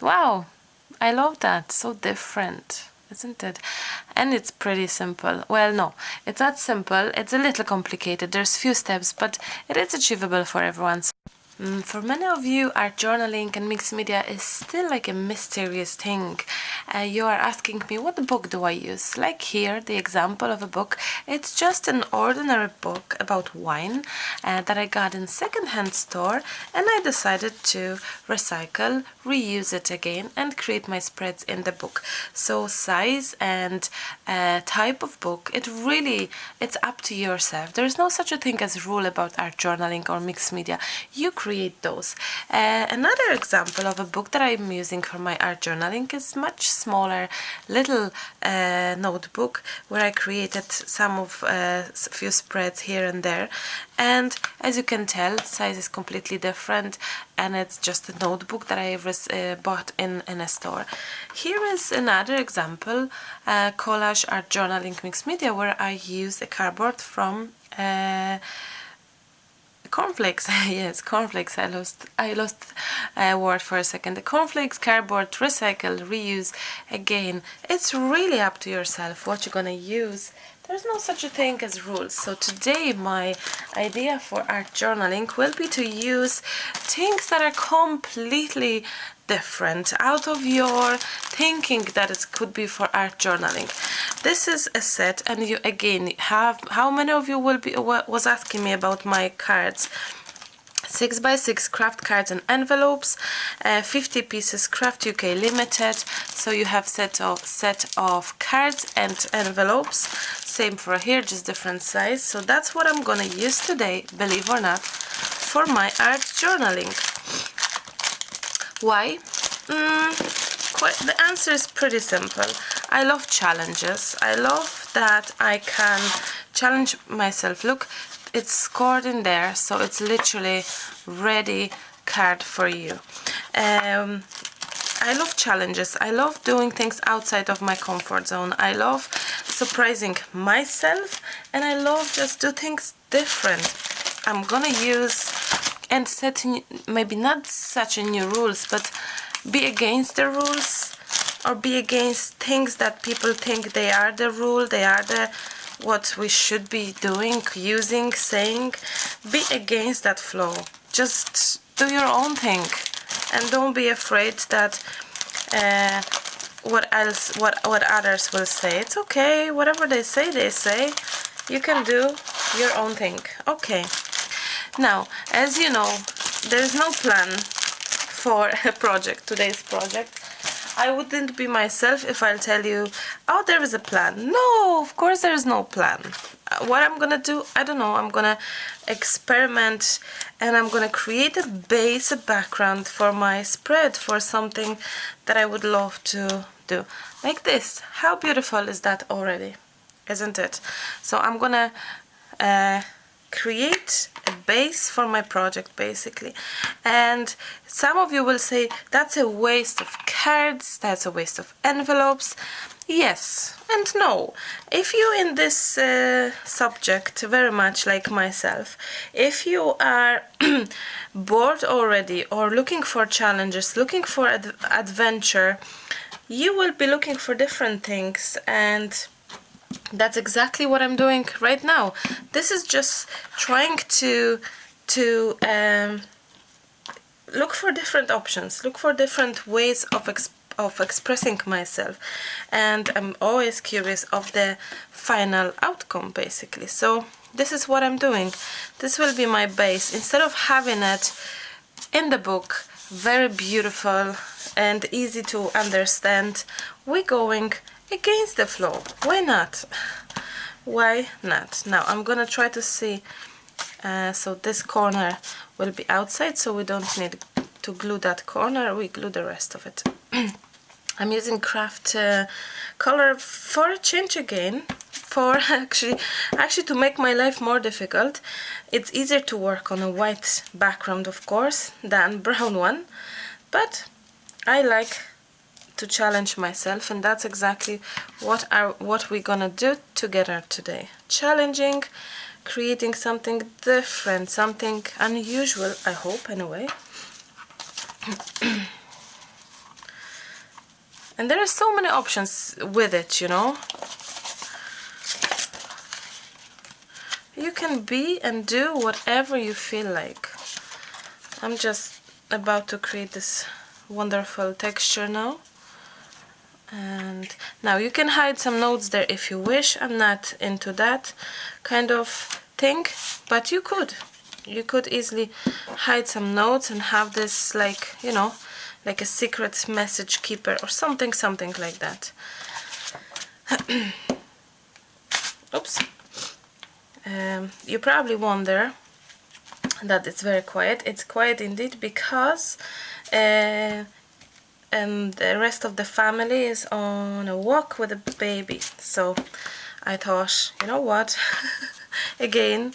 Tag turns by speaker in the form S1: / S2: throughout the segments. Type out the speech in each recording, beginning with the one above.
S1: Wow, I love that. So different, isn't it? And it's pretty simple. Well, no, it's not simple. It's a little complicated. There's few steps, but it is achievable for everyone. For many of you, art journaling and mixed media is still like a mysterious thing. You are asking me, what book do I use? Like here, the example of a book. It's just an ordinary book about wine that I got in second-hand store, and I decided to recycle, reuse it again, and create my spreads in the book. So size and type of book, it's up to yourself. There's no such a thing as a rule about art journaling or mixed media. You create those. Another example of a book that I'm using for my art journaling is much smaller little notebook where I created some of few spreads here and there, and as you can tell, size is completely different, and it's just a notebook that I bought in a store. Here is another example, collage art journaling mixed media, where I use a cardboard from cornflakes. Yes, cornflakes. I lost a word for a second. The cornflakes, cardboard, recycle, reuse. Again, it's really up to yourself what you're gonna use. There's no such a thing as rules. So today my idea for art journaling will be to use things that are completely different out of your thinking that it could be for art journaling. This is a set, and you again have, how many of you was asking me about my cards? 6x6 craft cards and envelopes, 50 pieces Craft UK Limited. So you have set of cards and envelopes. Same for here, just different size. So that's what I'm gonna use today, believe or not, for my art journaling. Why? The answer is pretty simple. I love challenges. I love that I can challenge myself. Look, it's scored in there, so it's literally ready card for you. I love challenges. I love doing things outside of my comfort zone. I love surprising myself, and I love just do things different. I'm gonna use and set maybe not such a new rules, but be against the rules, or be against things that people think they are the rule, they are the what we should be doing, using, saying. Be against that flow. Just do your own thing, and don't be afraid that what others will say. It's okay, whatever they say, you can do your own thing. Okay, now, as you know, there's no plan for today's project. I wouldn't be myself if I'll tell you, oh, there is a plan. No, of course there is no plan. What I'm gonna do, I don't know. I'm gonna experiment, and I'm gonna create a base, a background for my spread, for something that I would love to do. Like this. How beautiful is that already? Isn't it? So I'm gonna create a base for my project, basically. And some of you will say that's a waste of cards, that's a waste of envelopes. Yes and no. If you in this subject very much like myself, if you are bored already, or looking for challenges, looking for adventure, you will be looking for different things, and that's exactly what I'm doing right now. This is just trying to look for different options, look for different ways of expressing myself, and I'm always curious of the final outcome, basically. So this is what I'm doing. This will be my base. Instead of having it in the book, very beautiful and easy to understand, we're going against the flow. Why not? Why not? Now I'm gonna try to see, so this corner will be outside, so we don't need to glue that corner, we glue the rest of it. I'm using craft color for a change again, for actually to make my life more difficult. It's easier to work on a white background, of course, than brown one, but I like to challenge myself, and that's exactly what we're gonna do together today. Challenging, creating something different, something unusual, I hope, anyway. And there are so many options with it, you know. You can be and do whatever you feel like. I'm just about to create this wonderful texture now. And now you can hide some notes there if you wish. I'm not into that kind of thing, but you could easily hide some notes and have this, like, you know, like a secret message keeper or something like that. Oops. You probably wonder that it's very quiet. It's quiet indeed because the rest of the family is on a walk with a baby. So I thought, you know what, again,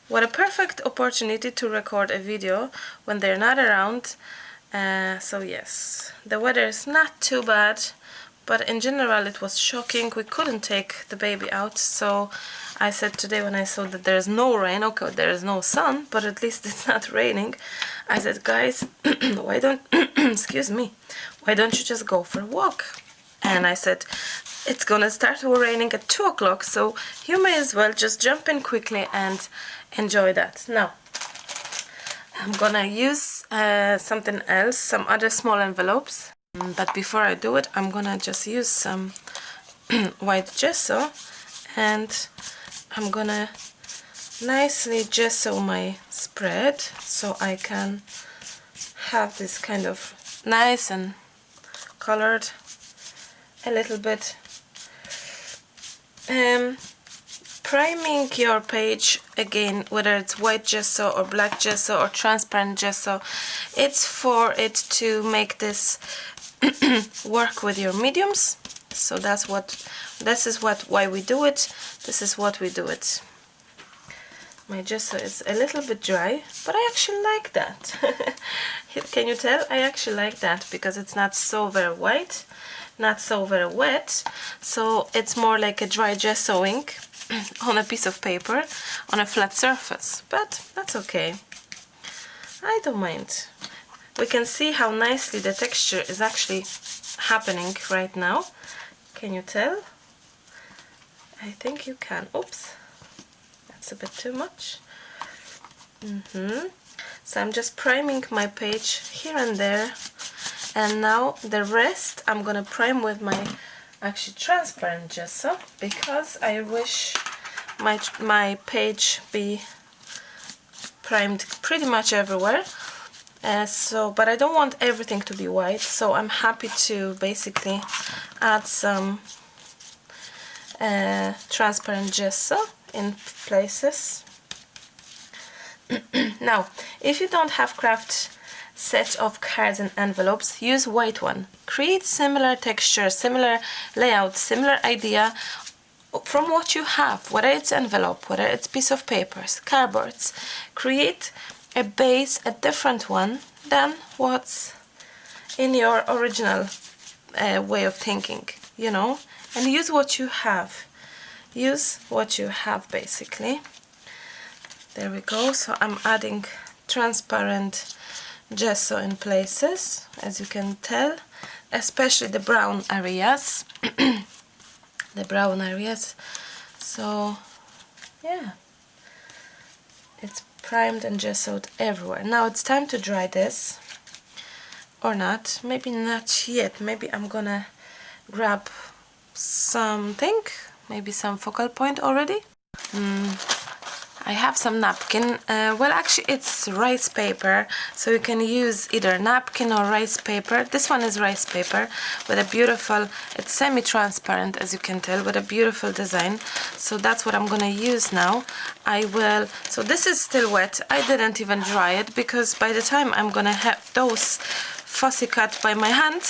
S1: what a perfect opportunity to record a video when they're not around. So yes, the weather is not too bad, but in general it was shocking. We couldn't take the baby out, so I said today when I saw that there's no rain, okay, there is no sun, but at least it's not raining. I said, guys, why don't, excuse me, why don't you just go for a walk? And I said, it's gonna start raining at 2 o'clock, so you may as well just jump in quickly and enjoy that. Now, I'm gonna use something else, some other small envelopes. But before I do it, I'm gonna just use some white gesso, and I'm gonna nicely gesso my spread so I can have this kind of nice and colored a little bit. Priming your page, again, whether it's white gesso or black gesso or transparent gesso, it's for it to make this work with your mediums. So why we do it. This is what we do it. My gesso is a little bit dry, but I actually like that. Can you tell? I actually like that because it's not so very white, not so very wet, so it's more like a dry gessoing on a piece of paper on a flat surface, but that's okay. I don't mind. We can see how nicely the texture is actually happening right now. Can you tell? I think you can. Oops, that's a bit too much. So I'm just priming my page here and there, and now the rest I'm gonna prime with my actually transparent gesso because I wish my page be primed pretty much everywhere. But I don't want everything to be white, so I'm happy to basically add some transparent gesso in places. Now, if you don't have craft set of cards and envelopes, use white one. Create similar texture, similar layout, similar idea from what you have, whether it's envelope, whether it's piece of papers, cardboards. Create a base, a different one than what's in your original way of thinking, you know, and use what you have. Use what you have, basically. There we go. So I'm adding transparent gesso in places, as you can tell, especially the brown areas. The brown areas. So yeah, it's primed and gessoed everywhere. Now it's time to dry this, or not, maybe not yet. Maybe I'm gonna grab something, maybe some focal point already. I have some napkin. Well, actually it's rice paper, so you can use either napkin or rice paper. This one is rice paper with a beautiful, it's semi-transparent as you can tell, with a beautiful design. So that's what I'm gonna use now. So this is still wet. I didn't even dry it because by the time I'm gonna have those fussy cut by my hand,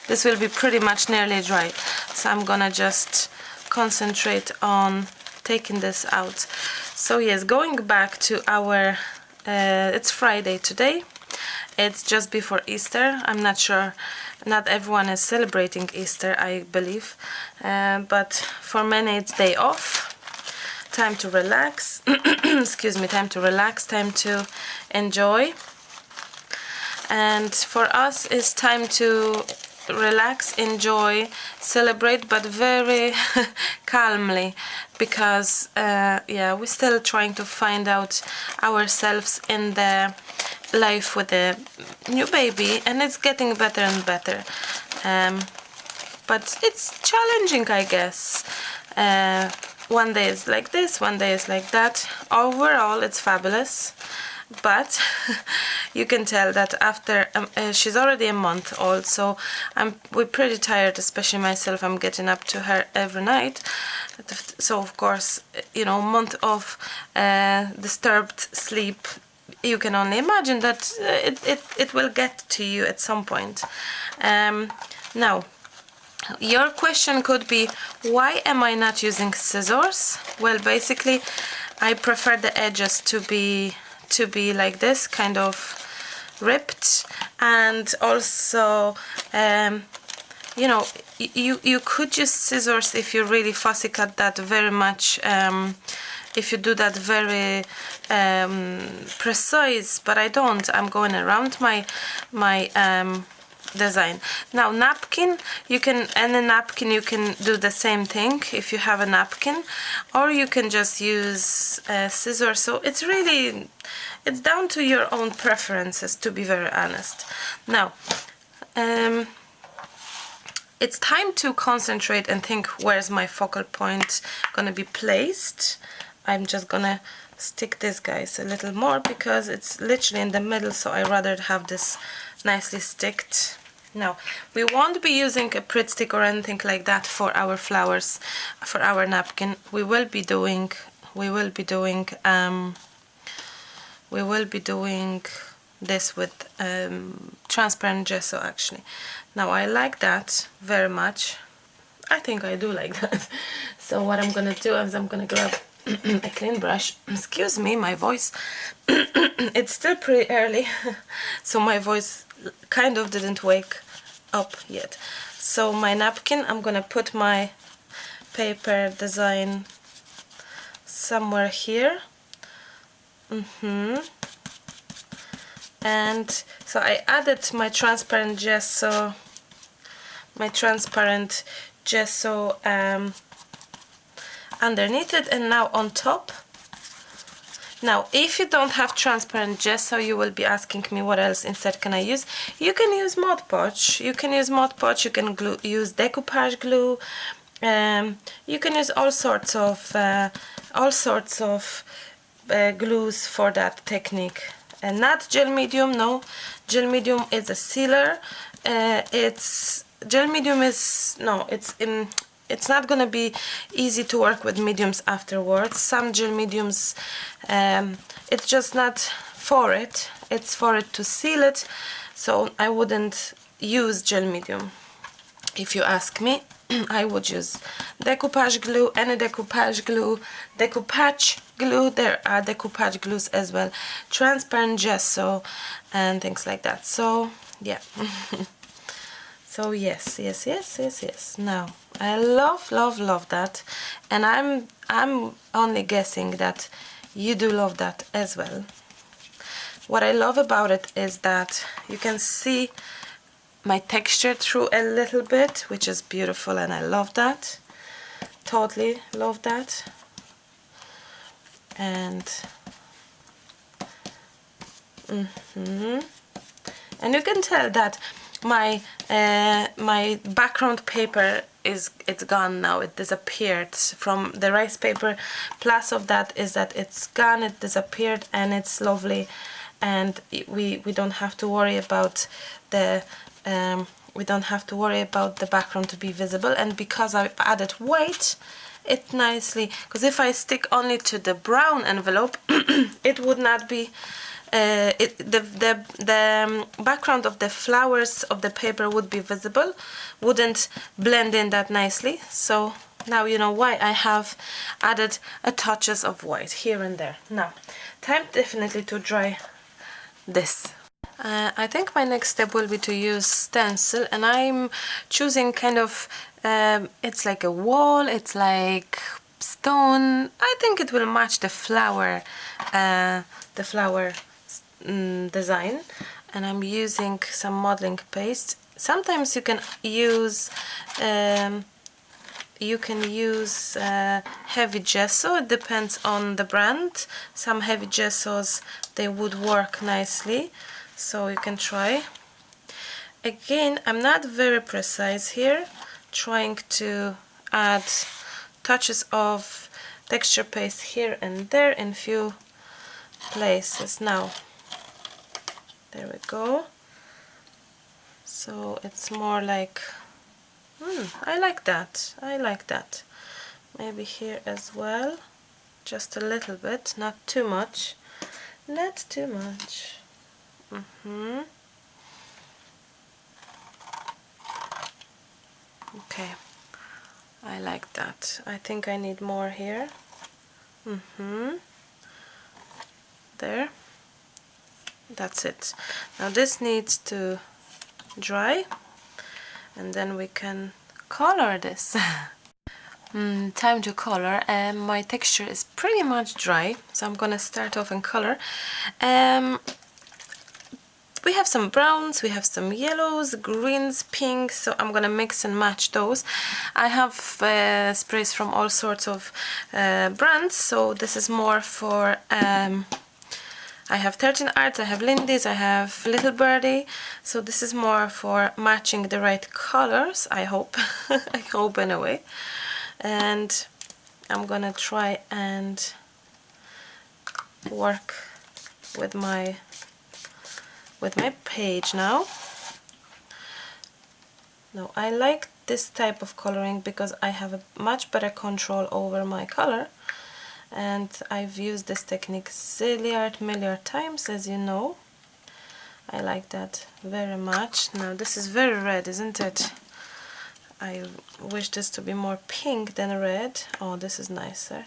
S1: this will be pretty much nearly dry. So I'm gonna just concentrate on taking this out. So yes, going back to our, it's Friday today. It's just before Easter. I'm not sure, not everyone is celebrating Easter, I believe. But for many it's day off. Time to relax. Excuse me, time to relax, time to enjoy. And for us it's time to relax, enjoy, celebrate, but very calmly, because yeah, we're still trying to find out ourselves in the life with the new baby, and it's getting better and better. But it's challenging, I guess. One day is like this, one day is like that. Overall, it's fabulous. But you can tell that after she's already a month old, so we're pretty tired, especially myself. I'm getting up to her every night, so of course, you know, month of disturbed sleep, you can only imagine that it will get to you at some point. Now, your question could be, why am I not using scissors? Well, basically, I prefer the edges to be like this, kind of ripped, and also you know, you could use scissors if you really fussy cut that very much, if you do that very precise, but I don't. I'm going around my design. Now, napkin, you can, any napkin, you can do the same thing if you have a napkin, or you can just use scissors. So it's really, it's down to your own preferences, to be very honest. Now, it's time to concentrate and think, where's my focal point gonna be placed. I'm just gonna stick this, guys, a little more because it's literally in the middle, so I rather have this nicely sticked. Now, we won't be using a Pritt stick or anything like that for our flowers, for our napkin. We will be doing this with transparent gesso, actually. Now, I like that very much. I think I do like that. So what I'm gonna do is I'm gonna grab a clean brush. Excuse me, my voice. It's still pretty early, so my voice kind of didn't wake up yet. So my napkin, I'm gonna put my paper design somewhere here. And so I added my transparent gesso, underneath it, and now on top. Now, if you don't have transparent gesso, you will be asking me what else instead can I use. You can use Mod Podge. You can use use decoupage glue. You can use all sorts of glues for that technique. And not gel medium. No, gel medium is a sealer. It's not gonna be easy to work with mediums afterwards. Some gel mediums, it's just not for it. It's for it to seal it. So I wouldn't use gel medium. If you ask me, I would use decoupage glue, any decoupage glue, there are decoupage glues as well, transparent gesso, and things like that. So yeah. So yes. Now, I love that, and I'm only guessing that you do love that as well. What I love about it is that you can see my texture through a little bit, which is beautiful, and I love that. Totally love that. And and you can tell that my background paper it's gone now. It disappeared from the rice paper. Plus of that is that it's gone, it disappeared, and it's lovely, and we don't have to worry about the background to be visible. And because I added white, it nicely, because if I stick only to the brown envelope, it would not be the background of the flowers of the paper would be visible, wouldn't blend in that nicely. So now you know why I have added a touches of white here and there. Now, time definitely to dry this. I think my next step will be to use stencil, and I'm choosing kind of it's like a wall, it's like stone. I think it will match the flower design, and I'm using some modeling paste. sometimes you can use heavy gesso. It depends on the brand. Some heavy gessos, they would work nicely, so you can try. Again, I'm not very precise here, trying to add touches of texture paste here and there in few places. Now, there we go. So it's more like, I like that. I like that. Maybe here as well, just a little bit, not too much. Not too much. Okay, I like that. I think I need more here. There. That's it. Now this needs to dry, and then we can color this. Time to color. My texture is pretty much dry, so I'm gonna start off and color. We have some browns, we have some yellows, greens, pinks, so I'm gonna mix and match those. I have sprays from all sorts of brands, so this is more for I have 13 Arts, I have Lindy's, I have Little Birdie, so this is more for matching the right colors, I hope. I hope anyway. And I'm gonna try and work with my page now. Now I like this type of coloring because I have a much better control over my color, and I've used this technique zilliard milliard times, as you know. I like that very much. Now this is very red, isn't it? I wish this to be more pink than red. Oh, this is nicer.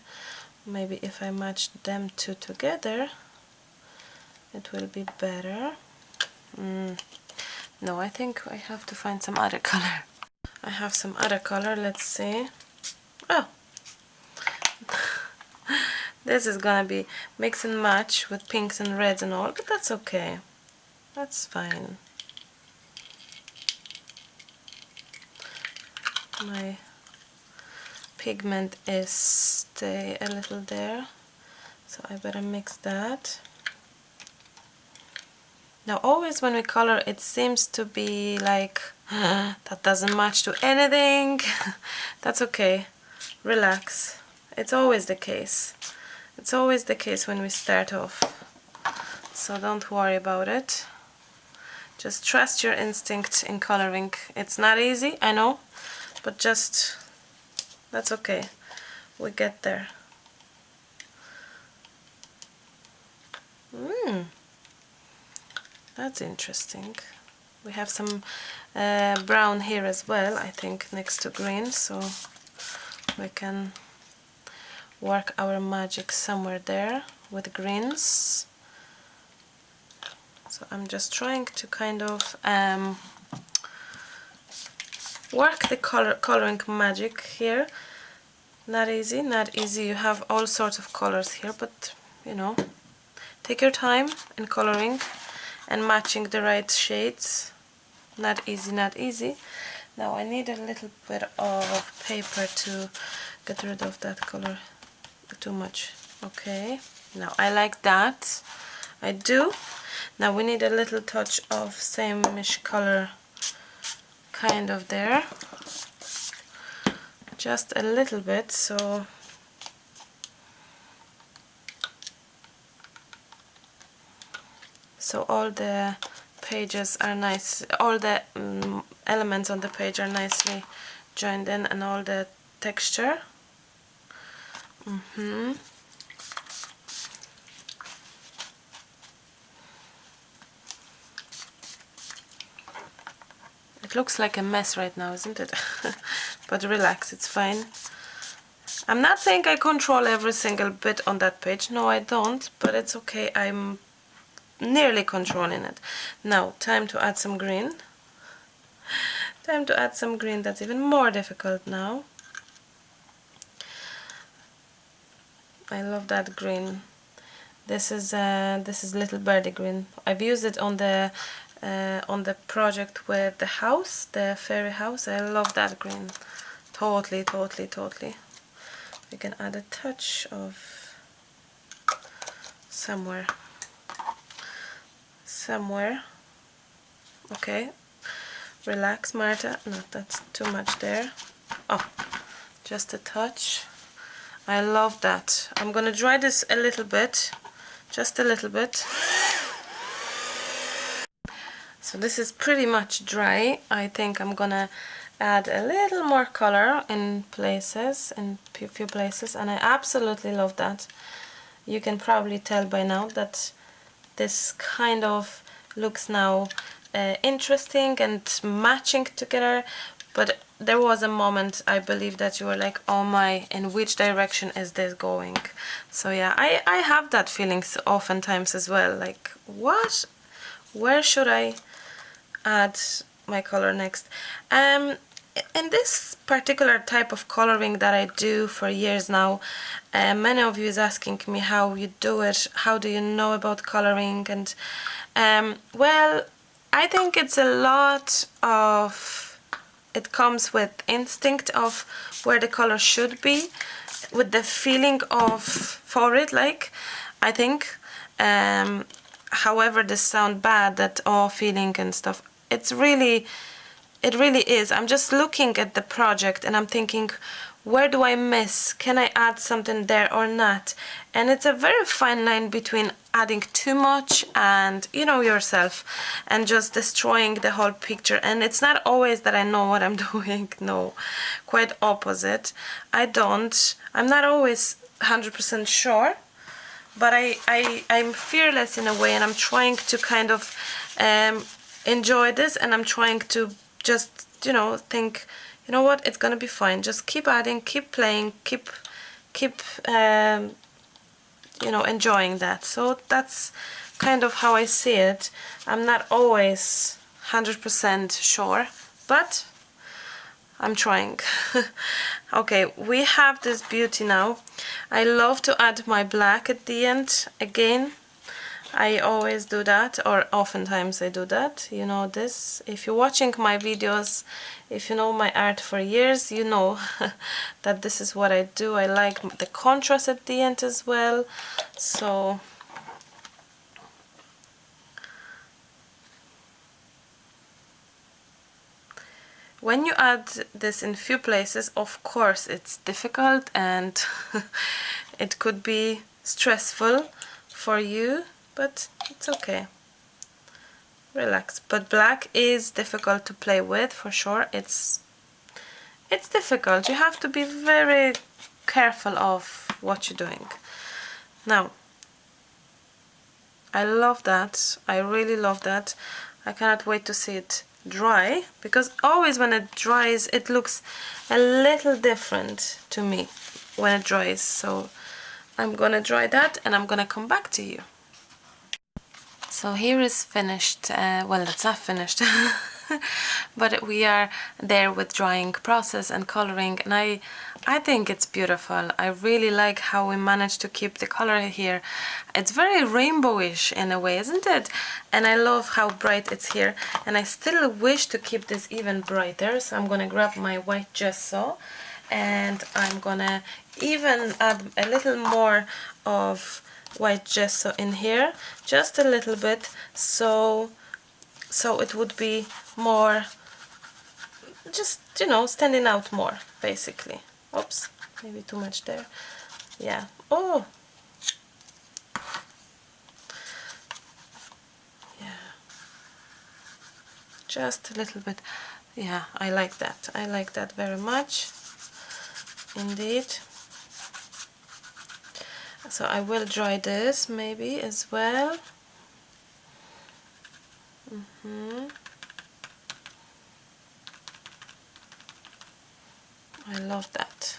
S1: Maybe if I match them two together, it will be better. No, I think I have to find some other color. I have some other color, let's see. Oh! This is gonna be mix and match with pinks and reds and all, but that's okay. That's fine. My pigment is stay a little there, so I better mix that. Now always when we color, it seems to be like that doesn't match to anything. That's okay, relax. It's always the case. It's always the case when we start off, so don't worry about it. Just trust your instinct in coloring. It's not easy, I know, but just, that's okay. We get there. That's interesting. We have some brown here as well, I think, next to green, so we can work our magic somewhere there with greens. So I'm just trying to kind of work the coloring magic here. Not easy, not easy. You have all sorts of colors here, but you know, take your time in coloring and matching the right shades. Not easy, not easy. Now I need a little bit of paper to get rid of that color. Too much. Okay, now I like that. I do. Now we need a little touch of same-ish color kind of there. Just a little bit, so all the pages are nice, all the elements on the page are nicely joined in, and all the texture. It looks like a mess right now, isn't it? But relax, it's fine. I'm not saying I control every single bit on that page. No, I don't, but it's okay. I'm nearly controlling it. Now, time to add some green. Time to add some green. That's even more difficult now. I love that green. This is Little Birdie green. I've used it on the on the project with the house, the fairy house. I love that green. Totally, totally, totally. We can add a touch of somewhere. Okay, relax, Marta. No, that's too much there. Oh, just a touch. I love that. I'm gonna dry this a little bit, just a little bit. So this is pretty much dry. I think I'm gonna add a little more color in places, in a few places, and I absolutely love that. You can probably tell by now that this kind of looks now interesting and matching together, but there was a moment, I believe, that you were like, oh my, in which direction is this going? So yeah, I have that feelings oftentimes as well, like, what? Where should I add my color next? In this particular type of coloring that I do for years now, many of you is asking me how you do it, how do you know about coloring, and well, I think it's a lot of, it comes with instinct of where the color should be, with the feeling of for it, like, I think, however this sound bad, that all feeling and stuff, it really is. I'm just looking at the project and I'm thinking, where do I miss? Can I add something there or not? And it's a very fine line between adding too much and, you know, yourself, and just destroying the whole picture. And it's not always that I know what I'm doing. No, quite opposite. I'm not always 100% sure, but I'm fearless in a way, and I'm trying to kind of enjoy this, and I'm trying to just, you know, think, you know what, it's gonna be fine. Just keep adding, keep playing, keep you know, enjoying that. So that's kind of how I see it. I'm not always 100% sure, but I'm trying. Okay, we have this beauty now. I love to add my black at the end again. I always do that, or oftentimes I do that. You know this. If you're watching my videos, if you know my art for years, you know that this is what I do. I like the contrast at the end as well. So when you add this in few places, of course it's difficult and it could be stressful for you, but it's okay. Relax. But black is difficult to play with, for sure. It's difficult. You have to be very careful of what you're doing. Now, I love that. I really love that. I cannot wait to see it dry, because always when it dries it looks a little different to me when it dries. So I'm gonna dry that and I'm gonna come back to you. So here is finished. Well, it's not finished, but we are there with drying process and coloring, and I think it's beautiful. I really like how we managed to keep the color here. It's very rainbowish in a way, isn't it? And I love how bright it's here, and I still wish to keep this even brighter. So I'm gonna grab my white gesso and I'm gonna even add a little more of white gesso in here, just a little bit, so it would be more, just, you know, standing out more, basically. Oops, maybe too much there. Yeah. Oh, yeah, just a little bit. Yeah, I like that. I like that very much indeed. So I will dry this maybe as well. I love that.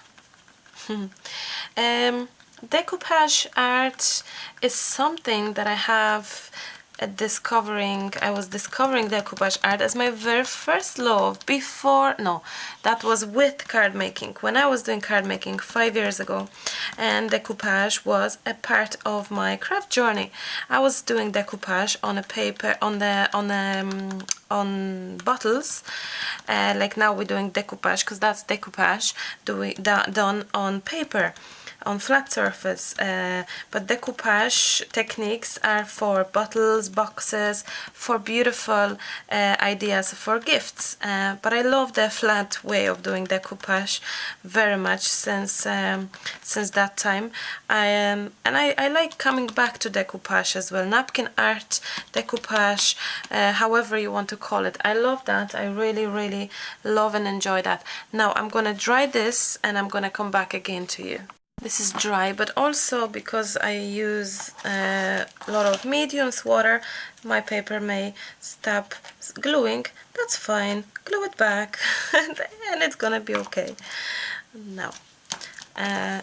S1: Decoupage art is something that I have I was discovering decoupage art as my very first love before, no, that was with card making, when I was doing card making 5 years ago, and decoupage was a part of my craft journey. I was doing decoupage on a paper, on bottles, like now we're doing decoupage, because that's decoupage done on paper, on flat surface, but decoupage techniques are for bottles, boxes, for beautiful ideas for gifts, but I love the flat way of doing decoupage very much since that time. And I like coming back to decoupage as well, napkin art, decoupage, however you want to call it. I love that. I really love and enjoy that. Now I'm gonna dry this and I'm gonna come back again to you. This is dry, but also because I use a lot of mediums water, my paper may stop gluing. That's fine. Glue it back and it's gonna be okay. Now,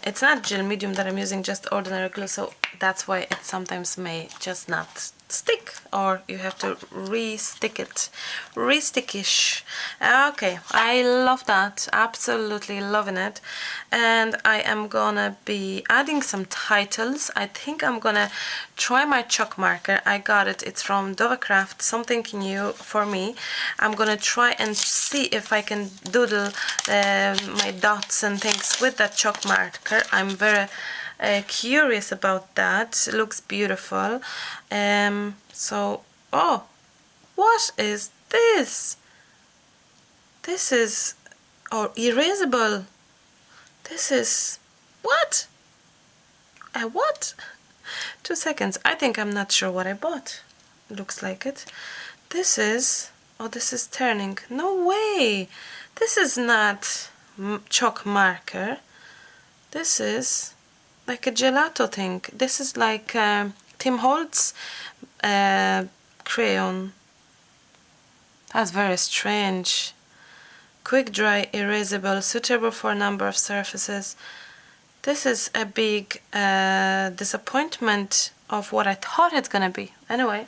S1: it's not gel medium that I'm using, just ordinary glue, so that's why it sometimes may just not stick, or you have to re-stick it, re-stickish. Okay, I love that, absolutely loving it. And I am gonna be adding some titles. I think I'm gonna try my chalk marker. I got it, it's from Dovecraft, something new for me. I'm gonna try and see if I can doodle my dots and things with that chalk marker. I'm very curious about that. It looks beautiful. So, oh, what is this? This is, or erasable. This is, what? What? 2 seconds. I think I'm not sure what I bought. Looks like it. This is, oh, this is turning. No way. This is not chalk marker. This is like a gelato thing. This is like Tim Holtz crayon. That's very strange. Quick dry, erasable, suitable for a number of surfaces. This is a big disappointment of what I thought it's gonna be. Anyway,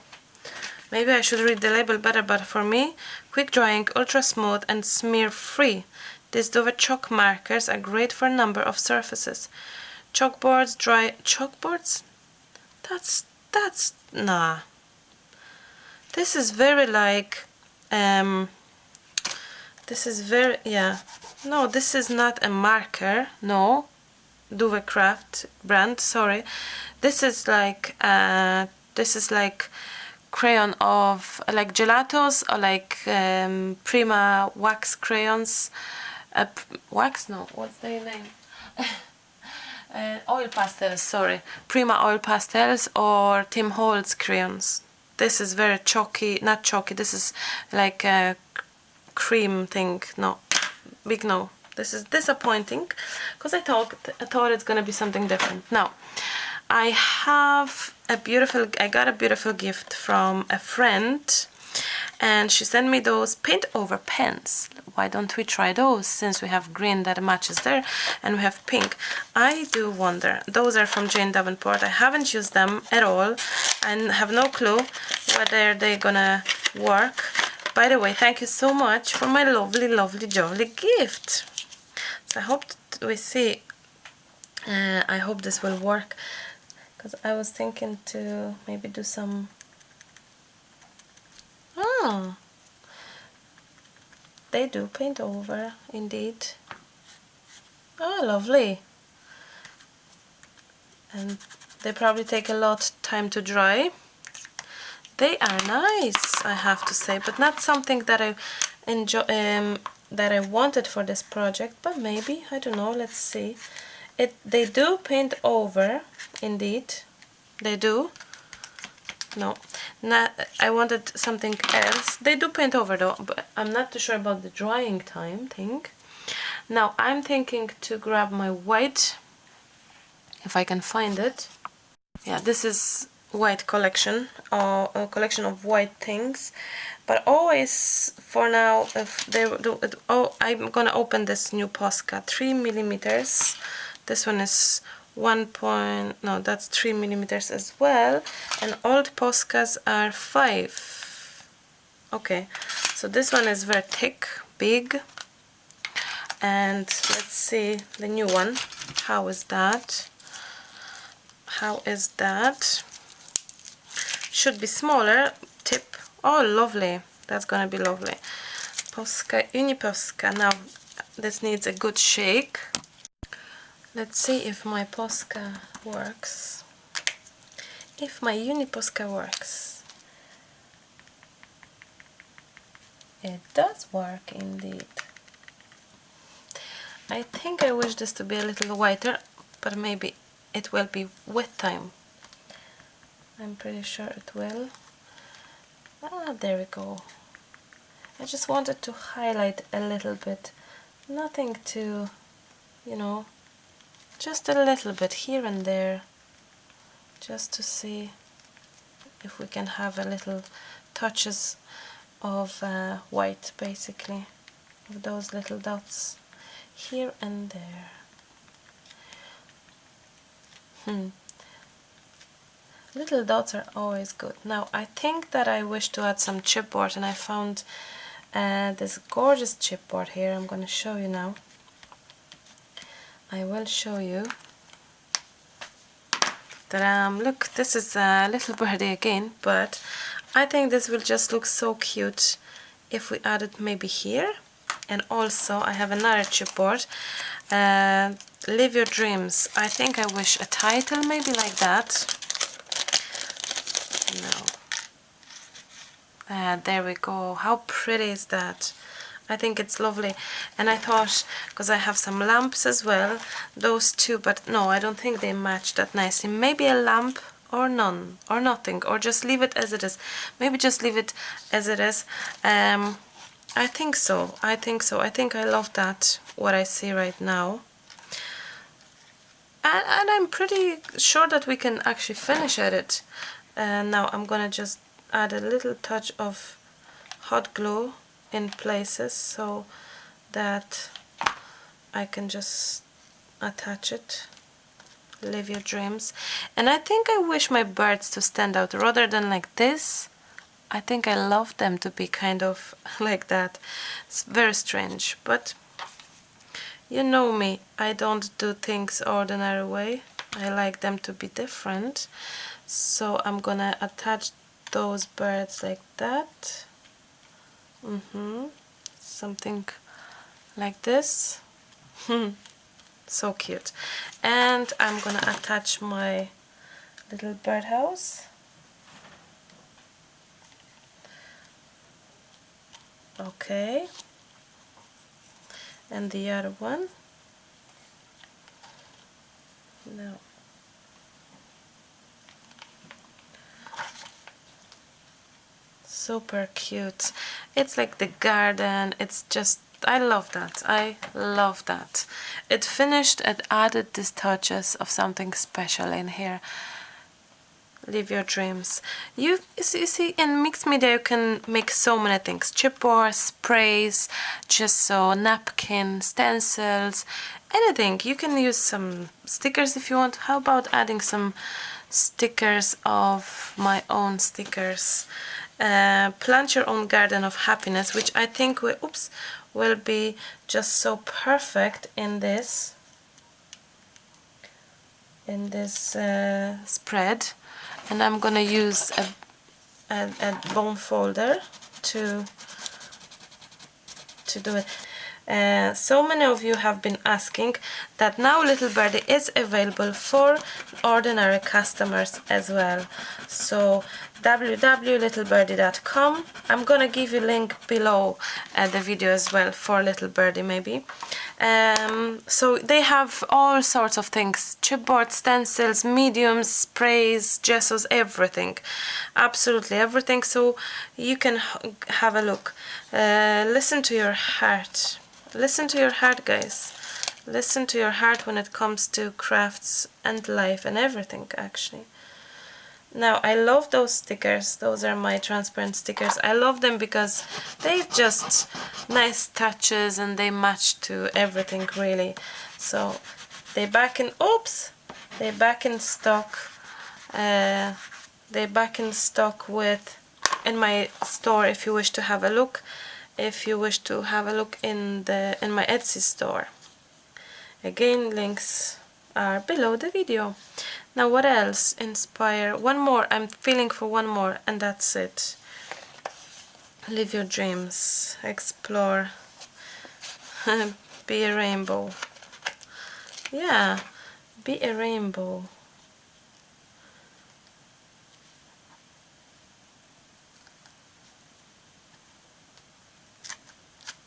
S1: maybe I should read the label better, but for me, quick drying, ultra smooth and smear free. These Dover chalk markers are great for a number of surfaces. Chalkboards, dry chalkboards? That's nah. This is very like this is very, yeah. No, this is not a marker. No, Dovecraft brand. Sorry, this is like crayon of like gelatos, or like Prima wax crayons. Wax? No, what's their name? Oil pastels, sorry. Prima oil pastels or Tim Holtz crayons. This is very chalky, not chalky, this is like a cream thing. No, big no. This is disappointing, because I thought it's gonna be something different. Now, I got a beautiful gift from a friend, and she sent me those paint over pens. Why don't we try those, since we have green that matches there and we have pink? I do wonder. Those are from Jane Davenport. I haven't used them at all and have no clue whether they're gonna work. By the way, thank you so much for my lovely jolly gift. So I hope we see. I hope this will work, because I was thinking to maybe do some. Oh, they do paint over, indeed. Oh, lovely. And they probably take a lot of time to dry. They are nice, I have to say, but not something that I enjoy, that I wanted for this project, but maybe, I don't know, let's see. They do paint over, indeed. They do. No, I wanted something else. They do paint over though, but I'm not too sure about the drying time thing. Now I'm thinking to grab my white, if I can find it. Yeah, this is white collection, or a collection of white things. But always, for now, if they do it, oh, I'm gonna open this new Posca 3mm. This one is no, that's 3 millimeters as well, and old Poscas are 5. Okay, so this one is very thick, big, and let's see the new one. How is that? How is that? Should be smaller tip. Oh, lovely. That's gonna be lovely. Posca, Uniposca. Now this needs a good shake. Let's see if my Posca works. If my Uniposca works. It does work indeed. I think I wish this to be a little whiter, but maybe it will be with time. I'm pretty sure it will. Ah, there we go. I just wanted to highlight a little bit. Nothing to, you know, just a little bit here and there. Just to see if we can have a little touches of white, basically. Of those little dots. Here and there. Little dots are always good. Now I think that I wish to add some chipboard, and I found this gorgeous chipboard here. I'm going to show you now. I will show you. Look, this is a little birdie again, but I think this will just look so cute if we add it maybe here. And also I have another chipboard, Live Your Dreams. I think I wish a title maybe like that. No. There we go. How pretty is that? I think it's lovely. And I thought, because I have some lamps as well, those two, but no, I don't think they match that nicely. Maybe a lamp or none, or nothing, or just leave it as it is. Maybe just leave it as it is. I think so. I think so. I think I love that, what I see right now. And I'm pretty sure that we can actually finish at it. Now I'm gonna just add a little touch of hot glue in places so that I can just attach it. Live Your Dreams. And I think I wish my birds to stand out rather than like this. I think I love them to be kind of like that. It's very strange, but you know me, I don't do things ordinary way. I like them to be different. So I'm gonna attach those birds like that. Something like this. So cute. And I'm gonna attach my little birdhouse. Okay, and the other one. No. Super cute. It's like the garden. It's just, I love that. I love that. It finished and added these touches of something special in here. Live Your Dreams. You see, in mixed media you can make so many things. Chipboard, sprays, gesso, napkin, stencils, anything. You can use some stickers if you want. How about adding some stickers of my own stickers? Plant Your Own Garden of Happiness, which I think will be just so perfect in this spread. And I'm gonna use a bone folder to do it. So many of you have been asking that now Little Birdie is available for ordinary customers as well. So www.littlebirdie.com. I'm gonna give you a link below the video as well for Little Birdie maybe. So they have all sorts of things: chipboard, stencils, mediums, sprays, gessos, everything, absolutely everything. So you can have a look. Listen to your heart. Listen to your heart, guys. Listen to your heart when it comes to crafts and life and everything, actually. Now, I love those stickers. Those are my transparent stickers. I love them because they just nice touches and they match to everything, really. So they back in, oops, They're back in stock. They're back in stock in my store if you wish to have a look. If you wish to have a look in my Etsy store. Again, links are below the video. Now what else? Inspire. One more. I'm feeling for one more, and that's it. Live your dreams. Explore. Be a rainbow. Yeah, be a rainbow.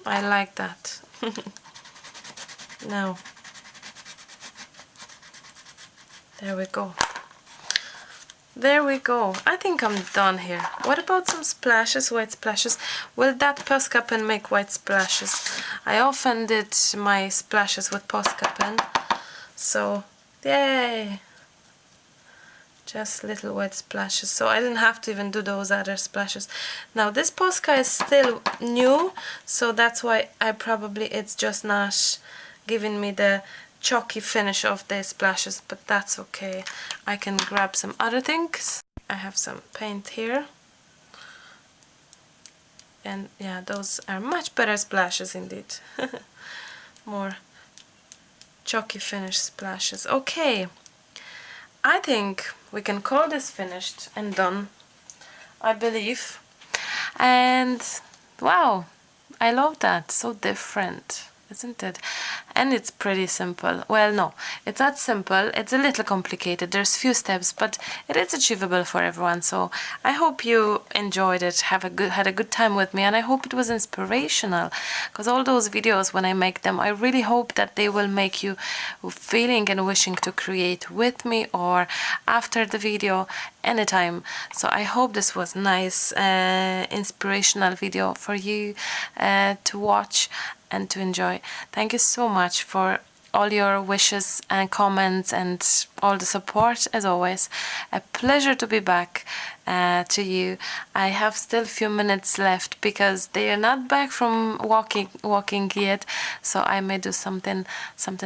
S1: I like that. Now, there we go. There we go. I think I'm done here. What about some splashes, white splashes? Will that Posca pen make white splashes? I often did my splashes with Posca pen. So, yay! Just little white splashes. So I didn't have to even do those other splashes. Now this Posca is still new, so that's why it's just not giving me the chalky finish of the splashes, but that's okay. I can grab some other things. I have some paint here. And yeah, those are much better splashes indeed. More chalky finish splashes. Okay, I think we can call this finished and done, I believe. And wow, I love that. So different, isn't it? And it's pretty simple. Well, no, it's not simple. It's a little complicated. There's few steps, but it is achievable for everyone. So I hope you enjoyed it, had a good time with me, and I hope it was inspirational. Because all those videos, when I make them, I really hope that they will make you feeling and wishing to create with me or after the video, anytime. So I hope this was nice, inspirational video for you to watch and to enjoy. Thank you so much for all your wishes and comments and all the support, as always. A pleasure to be back to you. I have still a few minutes left because they are not back from walking yet, so I may do something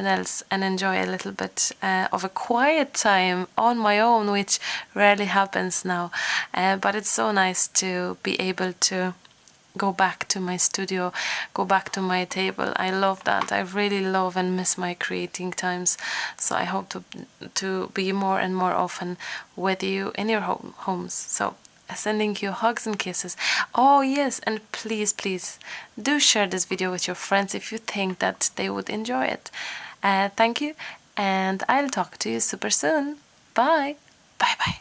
S1: else and enjoy a little bit of a quiet time on my own, which rarely happens now, but it's so nice to be able to go back to my studio, go back to my table. I love that. I really love and miss my creating times. So I hope to be more and more often with you in your homes. So sending you hugs and kisses. Oh yes, and please do share this video with your friends if you think that they would enjoy it. Thank you, and I'll talk to you super soon. Bye. Bye.